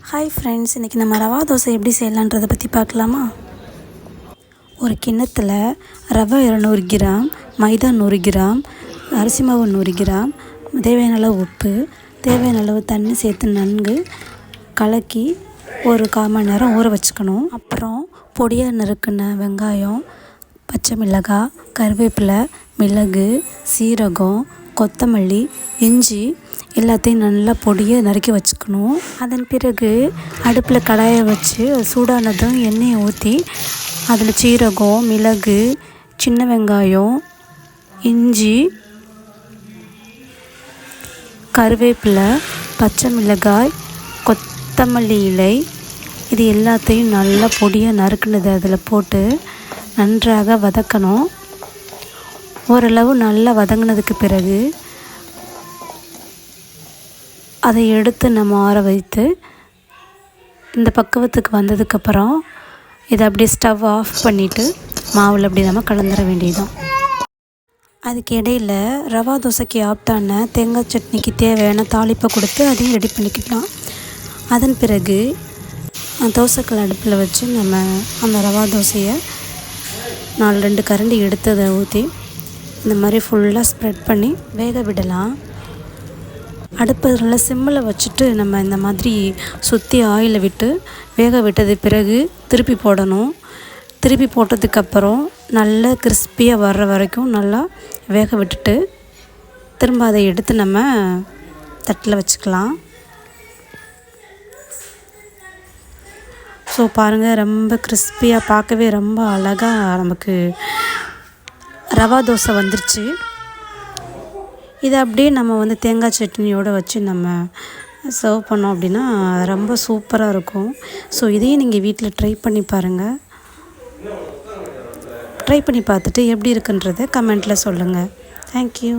Hi friends, இன்றைக்கி நம்ம ரவா தோசை எப்படி செய்யலான்றதை பற்றி பார்க்கலாமா? ஒரு கிண்ணத்தில் ரவை 200 கிராம், மைதா 100 கிராம், அரிசி மாவு 100 கிராம், தேவையான அளவு உப்பு, தேவையான அளவு தண்ணி சேர்த்து நன்கு கலக்கி ஒரு 1/4 மணி நேரம் ஊற வச்சுக்கணும். அப்புறம் பொடியாக நறுக்குன வெங்காயம், பச்சை மிளகாய், கருவேப்பிலை, மிளகு, சீரகம், கொத்தமல்லி, இஞ்சி எல்லாத்தையும் நல்லா பொடியாக நறுக்கி வச்சுக்கணும். அதன் பிறகு அடுப்பில் கடாயை வச்சு சூடானதும் எண்ணெயை ஊற்றி அதில் சீரகம், மிளகு, சின்ன வெங்காயம், இஞ்சி, கருவேப்பிலை, பச்சை மிளகாய், கொத்தமல்லி இலை இது எல்லாத்தையும் நல்லா பொடியாக நறுக்குனது அதில் போட்டு நன்றாக வதக்கணும். ஓரளவு நல்லா வதங்கினதுக்கு பிறகு அதை எடுத்து நம்ம ஆற வைத்து இந்த பக்குவத்துக்கு வந்ததுக்கப்புறம் இதை அப்படியே ஸ்டவ் ஆஃப் பண்ணிவிட்டு மாவில் அப்படி நம்ம கலந்துட வேண்டியதுதான். அதுக்கு இடையில் ரவா தோசைக்கு ஆப்டான தேங்காய் சட்னிக்கு தேவையான தாளிப்பை கொடுத்து அதையும் ரெடி பண்ணிக்கலாம். அதன் பிறகு தோசைக்கல் அடுப்பில் வச்சு நம்ம அந்த ரவா தோசையை 2 கரண்டி எடுத்து அதை ஊற்றி இந்த மாதிரி ஃபுல்லாக ஸ்ப்ரெட் பண்ணி வேக விடலாம். அடுப்பு நல்லா சிம்மில் வச்சுட்டு நம்ம இந்த மாதிரி சுற்றி ஆயிலை விட்டு வேக விட்டது பிறகு திருப்பி போடணும். திருப்பி போட்டதுக்கப்புறம் நல்லா கிறிஸ்பியாக வர்ற வரைக்கும் நல்லா வேக விட்டுட்டு திரும்ப அதை எடுத்து நம்ம தட்டில் வச்சுக்கலாம். ஸோ பாருங்கள், ரொம்ப கிறிஸ்பியாக பார்க்கவே ரொம்ப அழகாக நமக்கு ரவா தோசை வந்துருச்சு. இதை அப்படியே நம்ம தேங்காய் சட்னியோடு வச்சு நம்ம சர்வ் பண்ணோம் அப்படின்னா ரொம்ப சூப்பராக இருக்கும். ஸோ இதையும் நீங்கள் வீட்டில் ட்ரை பண்ணி பாருங்கள். ட்ரை பண்ணி பார்த்துட்டு எப்படி இருக்குன்றதை கமெண்ட்டில் சொல்லுங்கள். தேங்க்யூ.